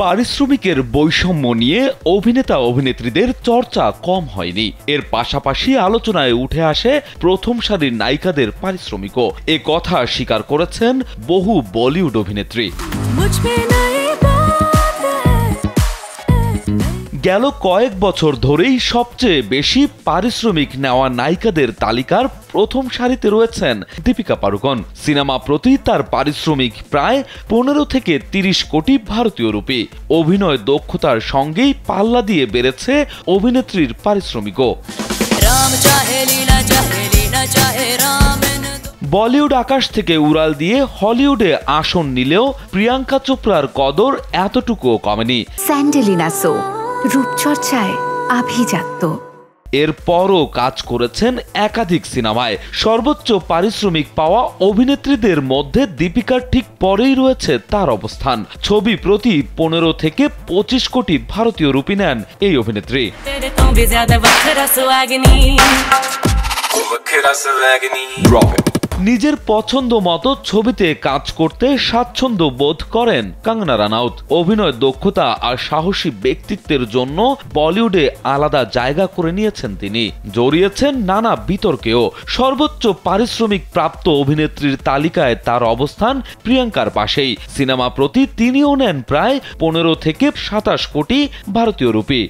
পারিশ্রমিকের বৈষম্য নিয়ে অভিনেতা অভিনেত্রীদের চর্চা কম হয়নি। এর পাশাপাশি আলোচনায় উঠে আসে প্রথম সারির নায়িকাদের পারিশ্রমিকও। এ কথা স্বীকার করেছেন বহু বলিউড অভিনেত্রী। গেল কয়েক বছর ধরেই সবচেয়ে বেশি পারিশ্রমিক নেওয়া নায়িকাদের তালিকার প্রথম সারিতে রয়েছেন দীপিকা পাড়ুকোন। সিনেমা প্রতি তার পারিশ্রমিক প্রায় 15 থেকে 30 কোটি ভারতীয় রুপি। অভিনয় দক্ষতার সঙ্গেই পাল্লা দিয়ে বেড়েছে অভিনেত্রীর পারিশ্রমিকও। বলিউড আকাশ থেকে উড়াল দিয়ে হলিউডে আসন নিলেও প্রিয়াঙ্কা চোপড়ার কদর এতটুকুও কমেনি। স্যান্ডেলিনা সো রূপচর্চায় আভিজাত্য। এরপরও কাজ করেছেন একাধিক সিনেমায়। সর্বোচ্চ পারিশ্রমিক পাওয়া অভিনেত্রীদের মধ্যে দীপিকার ঠিক পরেই রয়েছে তার অবস্থান। ছবি প্রতি 15 থেকে 25 কোটি ভারতীয় রুপি নেন এই অভিনেত্রী। নিজের পছন্দ মতো ছবিতে কাজ করতে স্বাচ্ছন্দ্য বোধ করেন কঙ্গনা রানাউত। অভিনয় দক্ষতা আর সাহসী ব্যক্তিত্বের জন্য বলিউডে আলাদা জায়গা করে নিয়েছেন তিনি। জড়িয়েছেন নানা বিতর্কেও। সর্বোচ্চ পারিশ্রমিক প্রাপ্ত অভিনেত্রীর তালিকায় তার অবস্থান প্রিয়াঙ্কার পাশেই। সিনেমা প্রতি তিনিও নেন প্রায় 15 থেকে 27 কোটি ভারতীয় রুপি।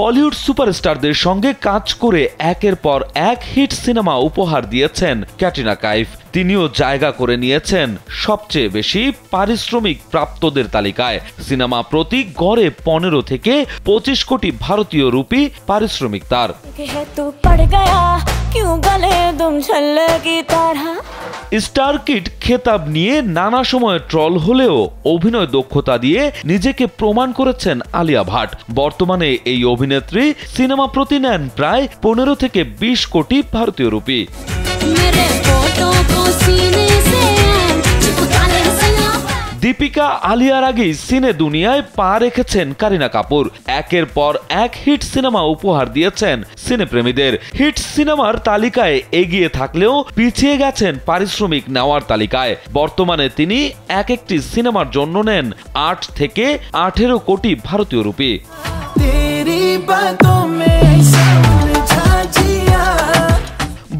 বলিউড সুপারস্টারদের সঙ্গে কাজ করে একের পর এক হিট সিনেমা উপহার দিয়েছেন ক্যাটরিনা কাইফ। তিনিও জায়গা করে নিয়েছেন সবচেয়ে বেশি পারিশ্রমিক প্রাপ্তদের তালিকায়। সিনেমা প্রতি গড়ে 15 থেকে 25 কোটি ভারতীয় রুপি পারিশ্রমিক তার। স্টার কিড খেতাব নিয়ে নানা সময় ট্রল হলেও অভিনয় দক্ষতা দিয়ে নিজেকে প্রমাণ করেছেন আলিয়া ভাট। বর্তমানে এই অভিনেত্রী সিনেমা প্রতি নেন প্রায় 15 থেকে 20 কোটি ভারতীয় রুপি। দীপিকা আলিয়ার আগেই সিনে দুনিয়ায় পা রেখেছেন কারিনা কাপুর। একের পর এক হিট সিনেমা উপহার দিয়েছেন সিনেপ্রেমীদের। হিট সিনেমার তালিকায় এগিয়ে থাকলেও পিছিয়ে গেছেন পারিশ্রমিক নেওয়ার তালিকায়। বর্তমানে তিনি এক একটি সিনেমার জন্য নেন 8 থেকে 18 কোটি ভারতীয় রুপি।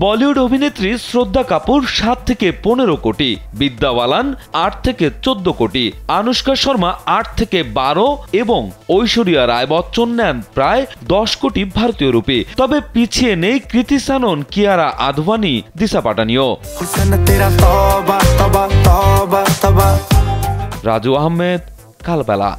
বলিউড অভিনেত্রী শ্রদ্ধা কাপুর 7 থেকে 15 কোটি, বিদ্যা বালান 8 থেকে 14 কোটি, আনুষ্কা শর্মা 8 থেকে 12 এবং ঐশ্বরিয়া রায় বচ্চন নেন প্রায় 10 কোটি ভারতীয় রুপি। তবে পিছিয়ে নেই কৃতি সানন, কিয়ারা আদভানি, দিশা পাটানিও। রাজু আহমেদ, কালবেলা।